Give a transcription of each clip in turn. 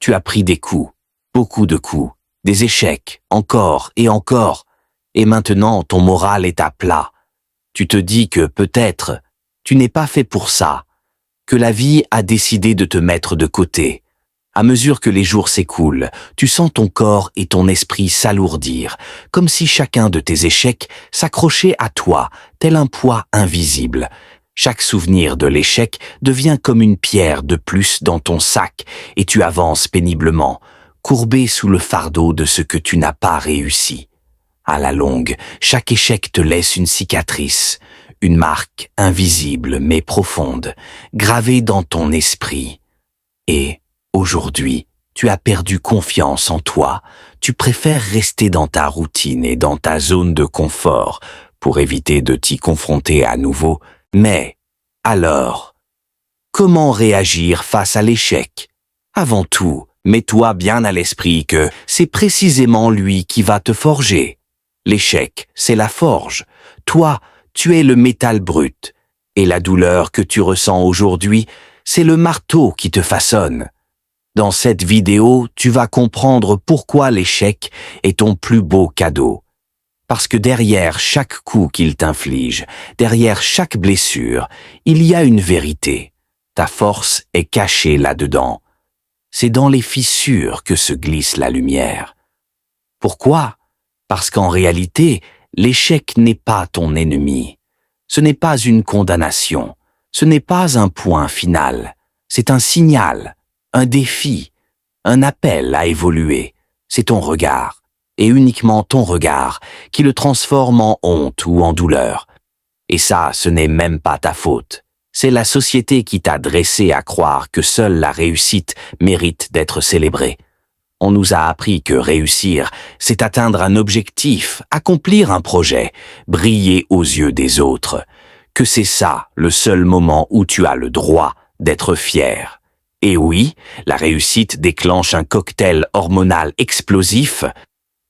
Tu as pris des coups, beaucoup de coups, des échecs, encore et encore, et maintenant ton moral est à plat. Tu te dis que peut-être tu n'es pas fait pour ça, que la vie a décidé de te mettre de côté. À mesure que les jours s'écoulent, tu sens ton corps et ton esprit s'alourdir, comme si chacun de tes échecs s'accrochait à toi, tel un poids invisible. Chaque souvenir de l'échec devient comme une pierre de plus dans ton sac et tu avances péniblement, courbé sous le fardeau de ce que tu n'as pas réussi. À la longue, chaque échec te laisse une cicatrice, une marque invisible mais profonde, gravée dans ton esprit. Et, aujourd'hui, tu as perdu confiance en toi, tu préfères rester dans ta routine et dans ta zone de confort pour éviter de t'y confronter à nouveau. Mais, alors, comment réagir face à l'échec? Avant tout, mets-toi bien à l'esprit que c'est précisément lui qui va te forger. L'échec, c'est la forge. Toi, tu es le métal brut. Et la douleur que tu ressens aujourd'hui, c'est le marteau qui te façonne. Dans cette vidéo, tu vas comprendre pourquoi l'échec est ton plus beau cadeau. Parce que derrière chaque coup qu'il t'inflige, derrière chaque blessure, il y a une vérité. Ta force est cachée là-dedans. C'est dans les fissures que se glisse la lumière. Pourquoi? Parce qu'en réalité, l'échec n'est pas ton ennemi. Ce n'est pas une condamnation. Ce n'est pas un point final. C'est un signal, un défi, un appel à évoluer. C'est ton regard, et uniquement ton regard, qui le transforme en honte ou en douleur. Et ça, ce n'est même pas ta faute. C'est la société qui t'a dressé à croire que seule la réussite mérite d'être célébrée. On nous a appris que réussir, c'est atteindre un objectif, accomplir un projet, briller aux yeux des autres. Que c'est ça le seul moment où tu as le droit d'être fier. Et oui, la réussite déclenche un cocktail hormonal explosif.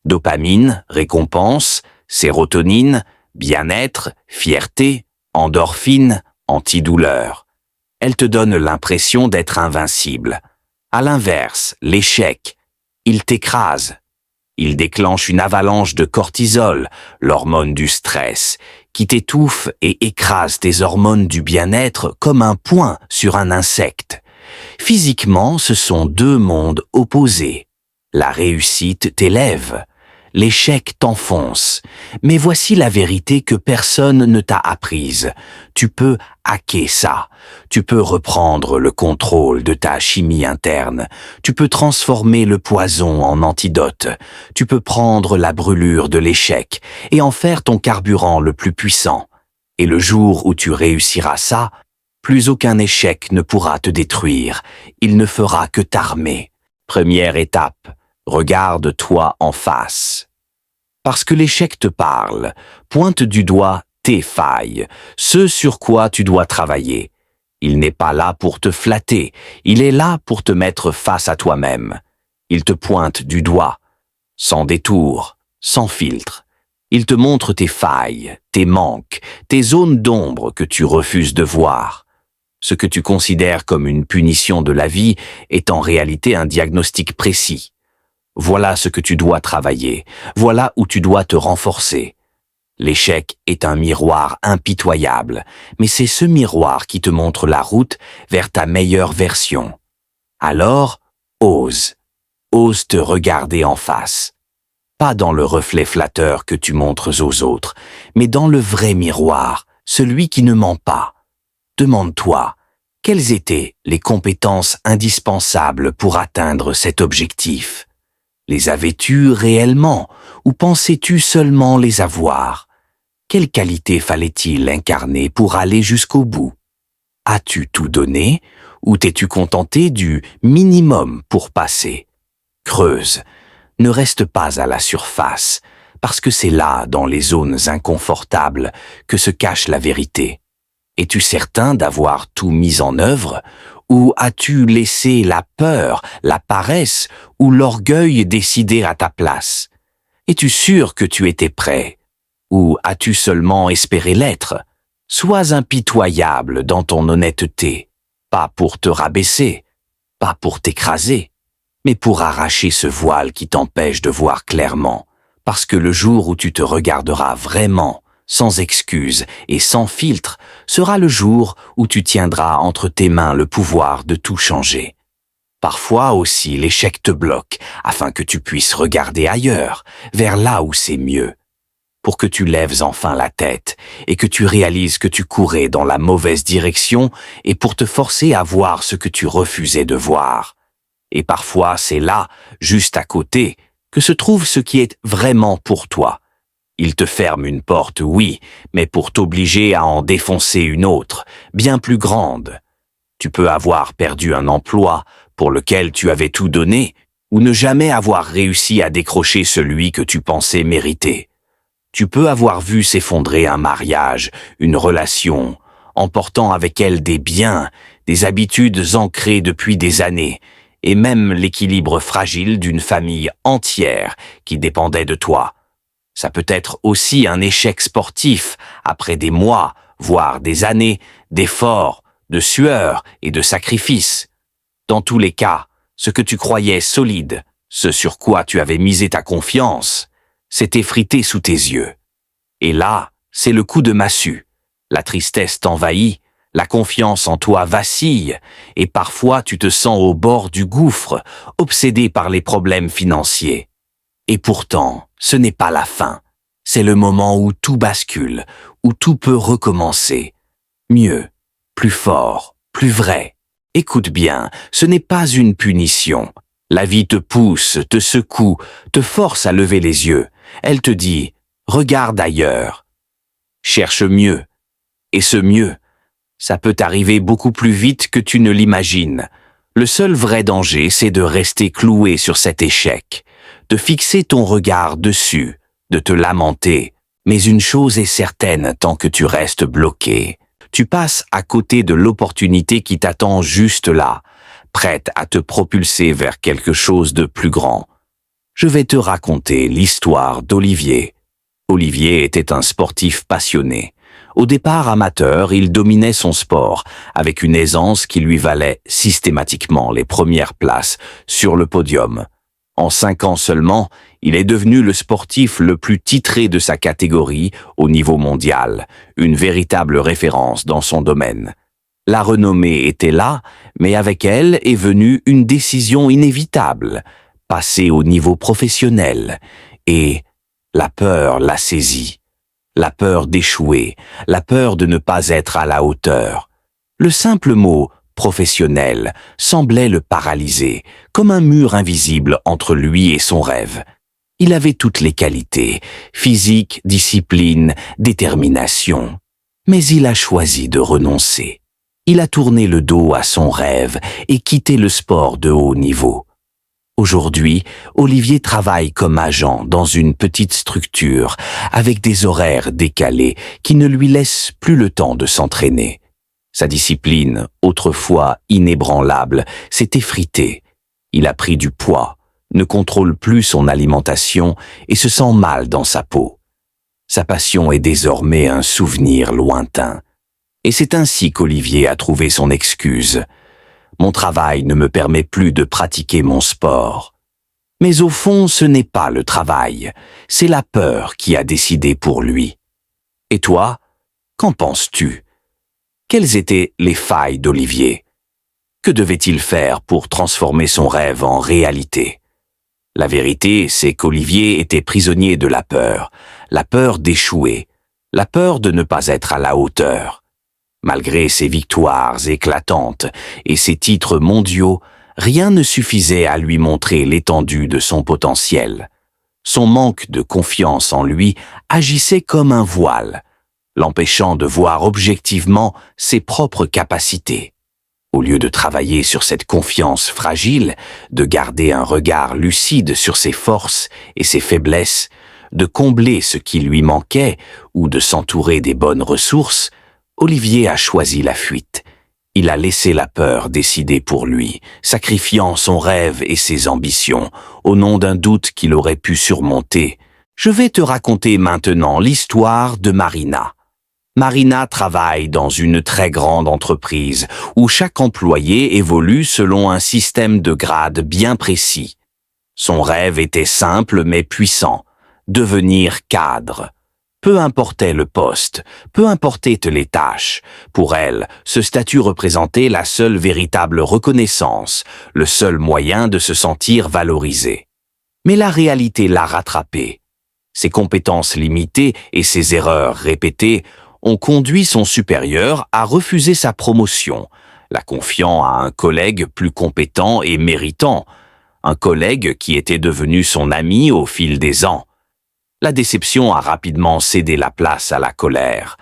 Dopamine, récompense, sérotonine, bien-être, fierté, endorphine, antidouleur. Elle te donne l'impression d'être invincible. À l'inverse, l'échec, il t'écrase. Il déclenche une avalanche de cortisol, l'hormone du stress, qui t'étouffe et écrase tes hormones du bien-être comme un poing sur un insecte. Physiquement, ce sont deux mondes opposés. La réussite t'élève, l'échec t'enfonce. Mais voici la vérité que personne ne t'a apprise. Tu peux hacker ça. Tu peux reprendre le contrôle de ta chimie interne. Tu peux transformer le poison en antidote. Tu peux prendre la brûlure de l'échec et en faire ton carburant le plus puissant. Et le jour où tu réussiras ça, plus aucun échec ne pourra te détruire. Il ne fera que t'armer. Première étape. Regarde-toi en face. Parce que l'échec te parle, pointe du doigt tes failles, ce sur quoi tu dois travailler. Il n'est pas là pour te flatter, il est là pour te mettre face à toi-même. Il te pointe du doigt, sans détour, sans filtre. Il te montre tes failles, tes manques, tes zones d'ombre que tu refuses de voir. Ce que tu considères comme une punition de la vie est en réalité un diagnostic précis. Voilà ce que tu dois travailler, voilà où tu dois te renforcer. L'échec est un miroir impitoyable, mais c'est ce miroir qui te montre la route vers ta meilleure version. Alors, ose te regarder en face. Pas dans le reflet flatteur que tu montres aux autres, mais dans le vrai miroir, celui qui ne ment pas. Demande-toi, quelles étaient les compétences indispensables pour atteindre cet objectif? Les avais-tu réellement ou pensais-tu seulement les avoir? Quelles qualités fallait-il incarner pour aller jusqu'au bout? As-tu tout donné ou t'es-tu contenté du minimum pour passer? Creuse, ne reste pas à la surface, parce que c'est là, dans les zones inconfortables, que se cache la vérité. Es-tu certain d'avoir tout mis en œuvre? Ou as-tu laissé la peur, la paresse ou l'orgueil décider à ta place? Es-tu sûr que tu étais prêt? Ou as-tu seulement espéré l'être? Sois impitoyable dans ton honnêteté, pas pour te rabaisser, pas pour t'écraser. mais pour arracher ce voile qui t'empêche de voir clairement, parce que le jour où tu te regarderas vraiment, sans excuse et sans filtre, sera le jour où tu tiendras entre tes mains le pouvoir de tout changer. Parfois aussi l'échec te bloque, afin que tu puisses regarder ailleurs, vers là où c'est mieux, pour que tu lèves enfin la tête et que tu réalises que tu courais dans la mauvaise direction et pour te forcer à voir ce que tu refusais de voir. Et parfois c'est là, juste à côté, que se trouve ce qui est vraiment pour toi. Il te ferme une porte, oui, mais pour t'obliger à en défoncer une autre, bien plus grande. Tu peux avoir perdu un emploi pour lequel tu avais tout donné, ou ne jamais avoir réussi à décrocher celui que tu pensais mériter. Tu peux avoir vu s'effondrer un mariage, une relation, emportant avec elle des biens, des habitudes ancrées depuis des années, et même l'équilibre fragile d'une famille entière qui dépendait de toi. Ça peut être aussi un échec sportif après des mois, voire des années, d'efforts, de sueur et de sacrifices. Dans tous les cas, ce que tu croyais solide, ce sur quoi tu avais misé ta confiance, s'est effrité sous tes yeux. Et là, c'est le coup de massue. La tristesse t'envahit, la confiance en toi vacille, et parfois tu te sens au bord du gouffre, obsédé par les problèmes financiers. Et pourtant, ce n'est pas la fin. C'est le moment où tout bascule, où tout peut recommencer. Mieux, plus fort, plus vrai. Écoute bien, ce n'est pas une punition. La vie te pousse, te secoue, te force à lever les yeux. Elle te dit « Regarde ailleurs ». Cherche mieux. Et ce mieux, ça peut arriver beaucoup plus vite que tu ne l'imagines. Le seul vrai danger, c'est de rester cloué sur cet échec, de fixer ton regard dessus, de te lamenter. Mais une chose est certaine tant que tu restes bloqué. Tu passes à côté de l'opportunité qui t'attend juste là, prête à te propulser vers quelque chose de plus grand. Je vais te raconter l'histoire d'Olivier. Olivier était un sportif passionné. Au départ amateur, il dominait son sport, avec une aisance qui lui valait systématiquement les premières places sur le podium. En 5 ans seulement, il est devenu le sportif le plus titré de sa catégorie au niveau mondial, une véritable référence dans son domaine. La renommée était là, mais avec elle est venue une décision inévitable, passer au niveau professionnel, et la peur l'a saisi. La peur d'échouer, la peur de ne pas être à la hauteur. Le simple mot « professionnel » semblait le paralyser, comme un mur invisible entre lui et son rêve. Il avait toutes les qualités, physique, discipline, détermination. Mais il a choisi de renoncer. Il a tourné le dos à son rêve et quitté le sport de haut niveau. Aujourd'hui, Olivier travaille comme agent dans une petite structure avec des horaires décalés qui ne lui laissent plus le temps de s'entraîner. Sa discipline, autrefois inébranlable, s'est effritée. Il a pris du poids, ne contrôle plus son alimentation et se sent mal dans sa peau. Sa passion est désormais un souvenir lointain. Et c'est ainsi qu'Olivier a trouvé son excuse. Mon travail ne me permet plus de pratiquer mon sport. Mais au fond, ce n'est pas le travail, c'est la peur qui a décidé pour lui. Et toi, qu'en penses-tu? Quelles étaient les failles d'Olivier? Que devait-il faire pour transformer son rêve en réalité? La vérité, c'est qu'Olivier était prisonnier de la peur d'échouer, la peur de ne pas être à la hauteur. Malgré ses victoires éclatantes et ses titres mondiaux, rien ne suffisait à lui montrer l'étendue de son potentiel. Son manque de confiance en lui agissait comme un voile, l'empêchant de voir objectivement ses propres capacités. Au lieu de travailler sur cette confiance fragile, de garder un regard lucide sur ses forces et ses faiblesses, de combler ce qui lui manquait ou de s'entourer des bonnes ressources, Olivier a choisi la fuite. Il a laissé la peur décider pour lui, sacrifiant son rêve et ses ambitions au nom d'un doute qu'il aurait pu surmonter. Je vais te raconter maintenant l'histoire de Marina. Marina travaille dans une très grande entreprise où chaque employé évolue selon un système de grades bien précis. Son rêve était simple mais puissant, devenir cadre. Peu importait le poste, peu importaient les tâches. Pour elle, ce statut représentait la seule véritable reconnaissance, le seul moyen de se sentir valorisée. Mais la réalité l'a rattrapée. Ses compétences limitées et ses erreurs répétées ont conduit son supérieur à refuser sa promotion, la confiant à un collègue plus compétent et méritant, un collègue qui était devenu son ami au fil des ans. La déception a rapidement cédé la place à la colère.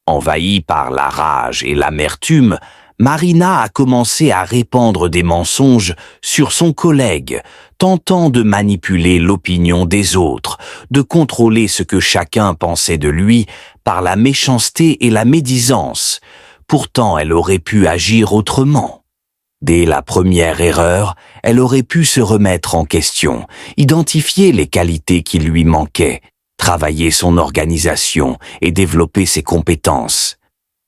Envahie par la rage et l'amertume, Marina a commencé à répandre des mensonges sur son collègue, tentant de manipuler l'opinion des autres, de contrôler ce que chacun pensait de lui par la méchanceté et la médisance. Pourtant, elle aurait pu agir autrement. Dès la première erreur, elle aurait pu se remettre en question, identifier les qualités qui lui manquaient, travailler son organisation et développer ses compétences.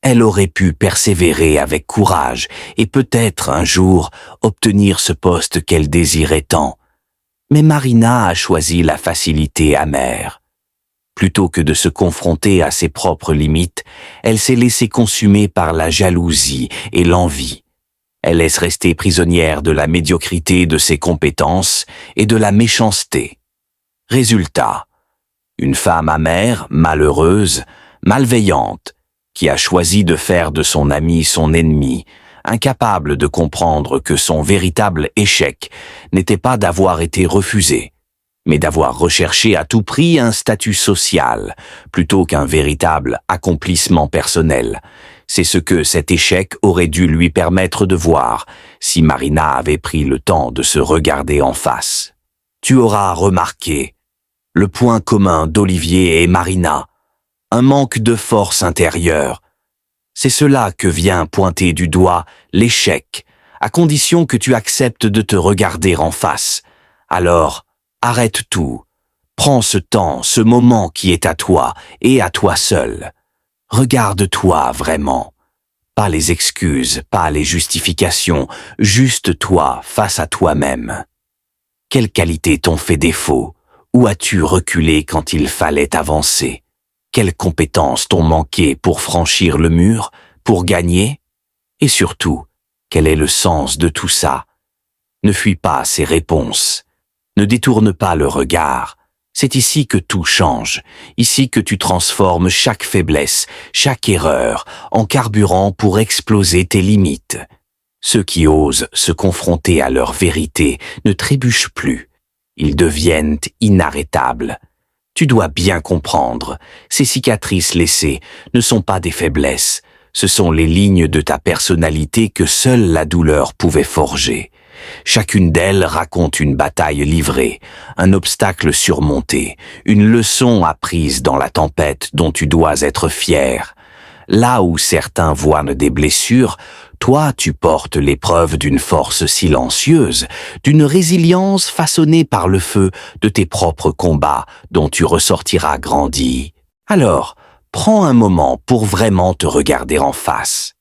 Elle aurait pu persévérer avec courage et peut-être un jour obtenir ce poste qu'elle désirait tant. Mais Marina a choisi la facilité amère. Plutôt que de se confronter à ses propres limites, elle s'est laissée consumer par la jalousie et l'envie. Elle laisse rester prisonnière de la médiocrité de ses compétences et de la méchanceté. Résultat, une femme amère, malheureuse, malveillante, qui a choisi de faire de son ami son ennemi, incapable de comprendre que son véritable échec n'était pas d'avoir été refusé, mais d'avoir recherché à tout prix un statut social, plutôt qu'un véritable accomplissement personnel. C'est ce que cet échec aurait dû lui permettre de voir si Marina avait pris le temps de se regarder en face. Tu auras remarqué le point commun d'Olivier et Marina, un manque de force intérieure. C'est cela que vient pointer du doigt l'échec, à condition que tu acceptes de te regarder en face. Alors, arrête tout. Prends ce temps, ce moment qui est à toi et à toi seul. Regarde-toi vraiment. Pas les excuses, pas les justifications, juste toi face à toi-même. Quelles qualités t'ont fait défaut? Où as-tu reculé quand il fallait avancer? Quelles compétences t'ont manqué pour franchir le mur, pour gagner? Et surtout, quel est le sens de tout ça? Ne fuis pas ces réponses. Ne détourne pas le regard. C'est ici que tout change, ici que tu transformes chaque faiblesse, chaque erreur, en carburant pour exploser tes limites. Ceux qui osent se confronter à leur vérité ne trébuchent plus. Ils deviennent inarrêtables. Tu dois bien comprendre, ces cicatrices laissées ne sont pas des faiblesses, ce sont les lignes de ta personnalité que seule la douleur pouvait forger. Chacune d'elles raconte une bataille livrée, un obstacle surmonté, une leçon apprise dans la tempête dont tu dois être fier. Là où certains voient des blessures, toi tu portes l'épreuve d'une force silencieuse, d'une résilience façonnée par le feu de tes propres combats dont tu ressortiras grandi. Alors, prends un moment pour vraiment te regarder en face.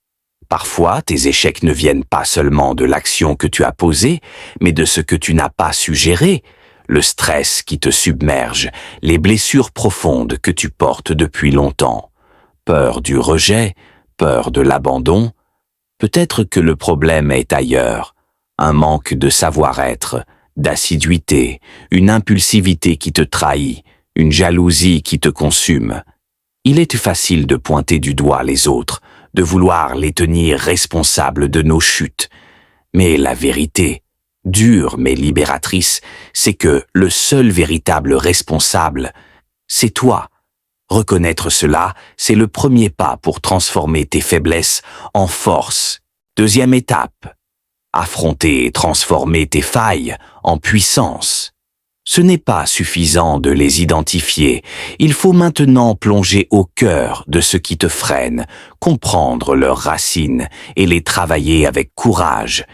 Parfois, tes échecs ne viennent pas seulement de l'action que tu as posée, mais de ce que tu n'as pas su gérer, le stress qui te submerge, les blessures profondes que tu portes depuis longtemps. Peur du rejet, peur de l'abandon. Peut-être que le problème est ailleurs. Un manque de savoir-être, d'assiduité, une impulsivité qui te trahit, une jalousie qui te consume. Il est facile de pointer du doigt les autres, de vouloir les tenir responsables de nos chutes. Mais la vérité, dure mais libératrice, c'est que le seul véritable responsable, c'est toi. Reconnaître cela, c'est le premier pas pour transformer tes faiblesses en force. Deuxième étape, affronter et transformer tes failles en puissance. Ce n'est pas suffisant de les identifier, il faut maintenant plonger au cœur de ce qui te freine, comprendre leurs racines et les travailler avec courage.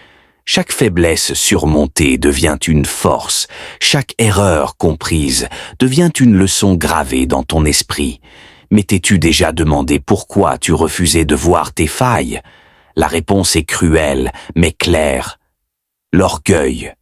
Chaque faiblesse surmontée devient une force, chaque erreur comprise devient une leçon gravée dans ton esprit. Mais t'es-tu déjà demandé pourquoi tu refusais de voir tes failles? La réponse est cruelle, mais claire. L'orgueil.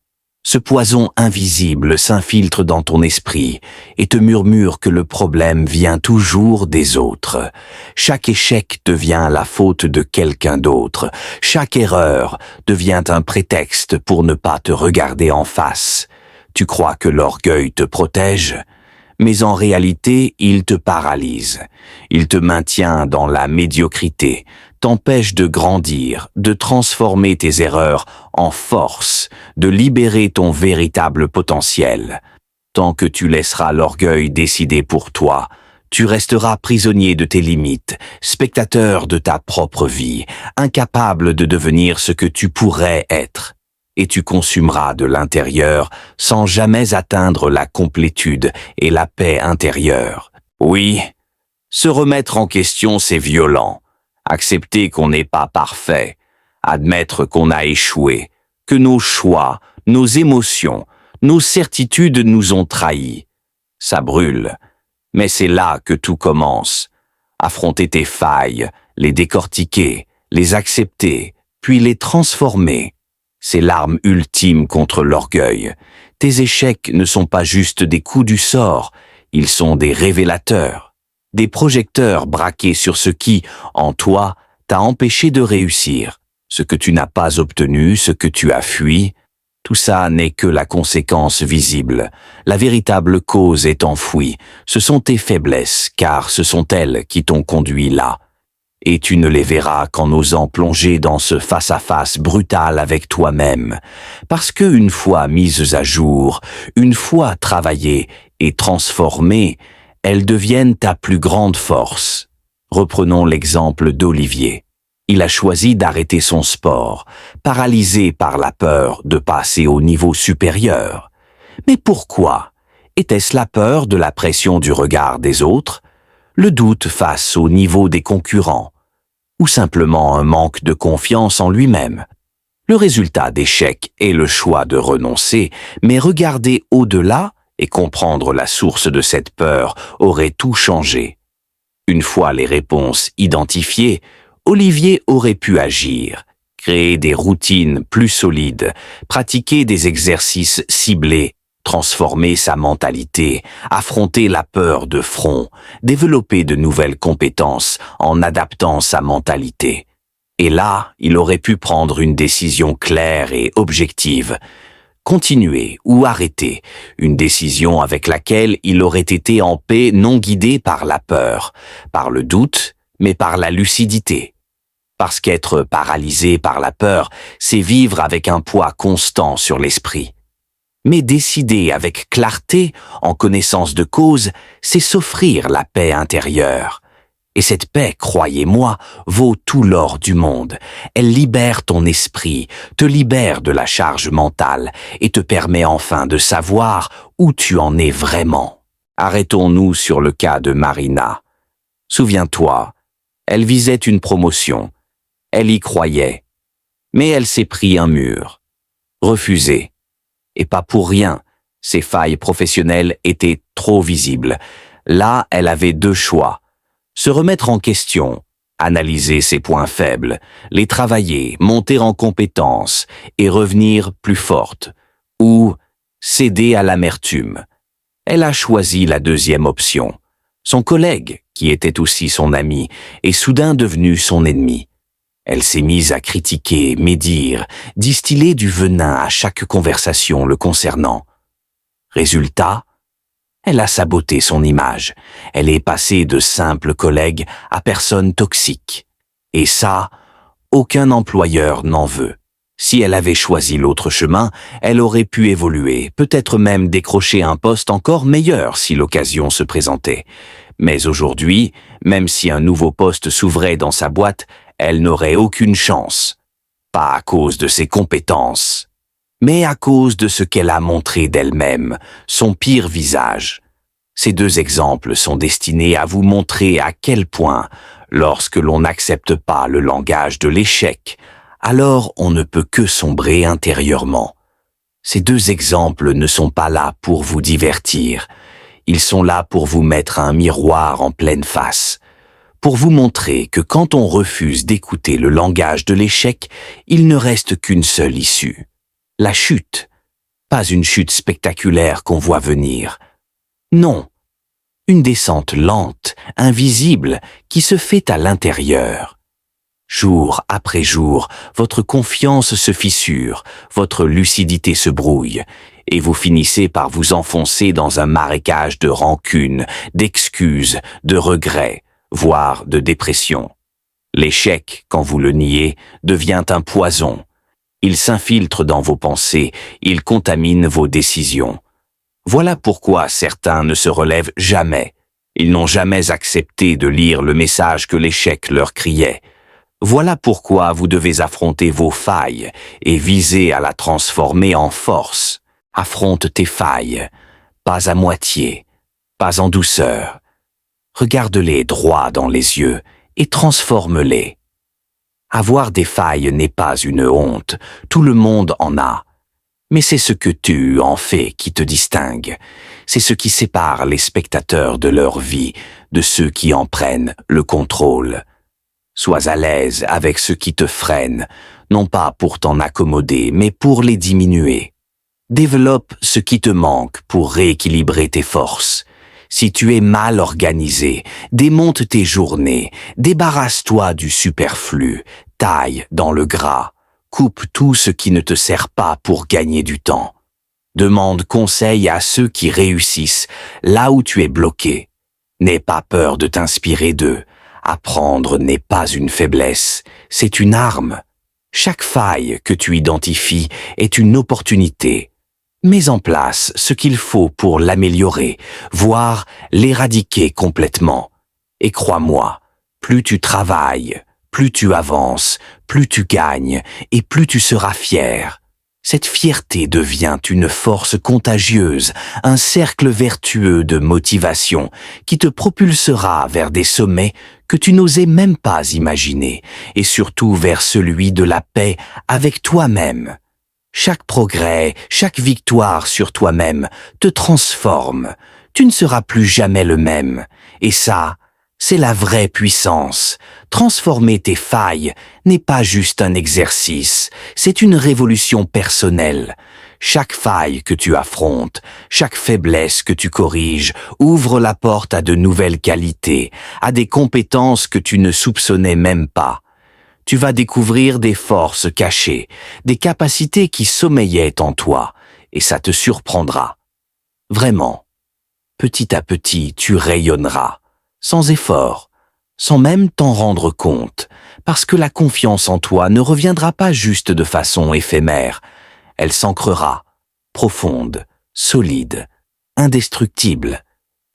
Ce poison invisible s'infiltre dans ton esprit et te murmure que le problème vient toujours des autres. Chaque échec devient la faute de quelqu'un d'autre. Chaque erreur devient un prétexte pour ne pas te regarder en face. Tu crois que l'orgueil te protège, mais en réalité, il te paralyse. Il te maintient dans la médiocrité, t'empêche de grandir, de transformer tes erreurs en force, de libérer ton véritable potentiel. Tant que tu laisseras l'orgueil décider pour toi, tu resteras prisonnier de tes limites, spectateur de ta propre vie, incapable de devenir ce que tu pourrais être. Et tu consumeras de l'intérieur sans jamais atteindre la complétude et la paix intérieure. Oui, se remettre en question, c'est violent. Accepter qu'on n'est pas parfait, admettre qu'on a échoué, que nos choix, nos émotions, nos certitudes nous ont trahis. Ça brûle, mais c'est là que tout commence. Affronter tes failles, les décortiquer, les accepter, puis les transformer. C'est l'arme ultime contre l'orgueil. Tes échecs ne sont pas juste des coups du sort, ils sont des révélateurs, des projecteurs braqués sur ce qui, en toi, t'a empêché de réussir, ce que tu n'as pas obtenu, ce que tu as fui. Tout ça n'est que la conséquence visible. La véritable cause est enfouie. Ce sont tes faiblesses, car ce sont elles qui t'ont conduit là. Et tu ne les verras qu'en osant plonger dans ce face-à-face brutal avec toi-même. Parce que une fois mises à jour, une fois travaillées et transformées, elles deviennent ta plus grande force. Reprenons l'exemple d'Olivier. Il a choisi d'arrêter son sport, paralysé par la peur de passer au niveau supérieur. Mais pourquoi? Était-ce la peur de la pression du regard des autres? Le doute face au niveau des concurrents, ou simplement un manque de confiance en lui-même. Le résultat d'échec est le choix de renoncer, mais regarder au-delà et comprendre la source de cette peur aurait tout changé. Une fois les réponses identifiées, Olivier aurait pu agir, créer des routines plus solides, pratiquer des exercices ciblés, transformer sa mentalité, affronter la peur de front, développer de nouvelles compétences en adaptant sa mentalité. Et là, il aurait pu prendre une décision claire et objective. Continuer ou arrêter, une décision avec laquelle il aurait été en paix, non guidé par la peur, par le doute, mais par la lucidité. Parce qu'être paralysé par la peur, c'est vivre avec un poids constant sur l'esprit. Mais décider avec clarté, en connaissance de cause, c'est s'offrir la paix intérieure. Et cette paix, croyez-moi, vaut tout l'or du monde. Elle libère ton esprit, te libère de la charge mentale et te permet enfin de savoir où tu en es vraiment. Arrêtons-nous sur le cas de Marina. Souviens-toi, elle visait une promotion. Elle y croyait. Mais elle s'est pris un mur. Refusée. Et pas pour rien, ses failles professionnelles étaient trop visibles. Là, elle avait deux choix. Se remettre en question, analyser ses points faibles, les travailler, monter en compétences et revenir plus forte. Ou céder à l'amertume. Elle a choisi la deuxième option. Son collègue, qui était aussi son ami, est soudain devenu son ennemi. Elle s'est mise à critiquer, médire, distiller du venin à chaque conversation le concernant. Résultat, elle a saboté son image. Elle est passée de simple collègue à personne toxique. Et ça, aucun employeur n'en veut. Si elle avait choisi l'autre chemin, elle aurait pu évoluer, peut-être même décrocher un poste encore meilleur si l'occasion se présentait. Mais aujourd'hui, même si un nouveau poste s'ouvrait dans sa boîte, elle n'aurait aucune chance. Pas à cause de ses compétences, mais à cause de ce qu'elle a montré d'elle-même, son pire visage. Ces deux exemples sont destinés à vous montrer à quel point, lorsque l'on n'accepte pas le langage de l'échec, alors on ne peut que sombrer intérieurement. Ces deux exemples ne sont pas là pour vous divertir. Ils sont là pour vous mettre un miroir en pleine face, pour vous montrer que quand on refuse d'écouter le langage de l'échec, il ne reste qu'une seule issue. La chute. Pas une chute spectaculaire qu'on voit venir. Non. Une descente lente, invisible, qui se fait à l'intérieur. Jour après jour, votre confiance se fissure, votre lucidité se brouille, et vous finissez par vous enfoncer dans un marécage de rancune, d'excuses, de regrets, voire de dépression. L'échec, quand vous le niez, devient un poison. Il s'infiltre dans vos pensées, il contamine vos décisions. Voilà pourquoi certains ne se relèvent jamais. Ils n'ont jamais accepté de lire le message que l'échec leur criait. Voilà pourquoi vous devez affronter vos failles et viser à la transformer en force. Affronte tes failles, pas à moitié, pas en douceur. Regarde-les droit dans les yeux et transforme-les. Avoir des failles n'est pas une honte, tout le monde en a. Mais c'est ce que tu en fais qui te distingue. C'est ce qui sépare les spectateurs de leur vie, de ceux qui en prennent le contrôle. Sois à l'aise avec ceux qui te freinent, non pas pour t'en accommoder, mais pour les diminuer. Développe ce qui te manque pour rééquilibrer tes forces. Si tu es mal organisé, démonte tes journées, débarrasse-toi du superflu, taille dans le gras, coupe tout ce qui ne te sert pas pour gagner du temps. Demande conseil à ceux qui réussissent là où tu es bloqué. N'aie pas peur de t'inspirer d'eux. Apprendre n'est pas une faiblesse, c'est une arme. Chaque faille que tu identifies est une opportunité. Mets en place ce qu'il faut pour l'améliorer, voire l'éradiquer complètement. Et crois-moi, plus tu travailles, plus tu avances, plus tu gagnes et plus tu seras fier. Cette fierté devient une force contagieuse, un cercle vertueux de motivation qui te propulsera vers des sommets que tu n'osais même pas imaginer et surtout vers celui de la paix avec toi-même. Chaque progrès, chaque victoire sur toi-même te transforme. Tu ne seras plus jamais le même. Et ça, c'est la vraie puissance. Transformer tes failles n'est pas juste un exercice, c'est une révolution personnelle. Chaque faille que tu affrontes, chaque faiblesse que tu corriges, ouvre la porte à de nouvelles qualités, à des compétences que tu ne soupçonnais même pas. Tu vas découvrir des forces cachées, des capacités qui sommeillaient en toi, et ça te surprendra. Vraiment, petit à petit, tu rayonneras, sans effort, sans même t'en rendre compte, parce que la confiance en toi ne reviendra pas juste de façon éphémère, elle s'ancrera, profonde, solide, indestructible.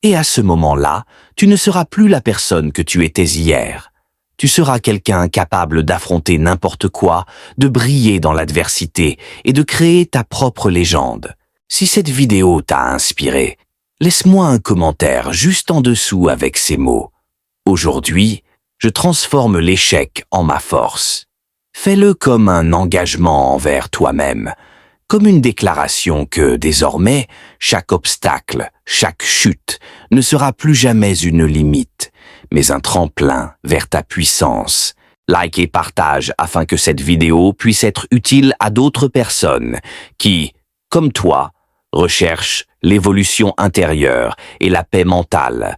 Et à ce moment-là, tu ne seras plus la personne que tu étais hier. Tu seras quelqu'un capable d'affronter n'importe quoi, de briller dans l'adversité et de créer ta propre légende. Si cette vidéo t'a inspiré, laisse-moi un commentaire juste en dessous avec ces mots. Aujourd'hui, je transforme l'échec en ma force. Fais-le comme un engagement envers toi-même, comme une déclaration que, désormais, chaque obstacle, chaque chute ne sera plus jamais une limite, mais un tremplin vers ta puissance. Like et partage afin que cette vidéo puisse être utile à d'autres personnes qui, comme toi, recherchent l'évolution intérieure et la paix mentale.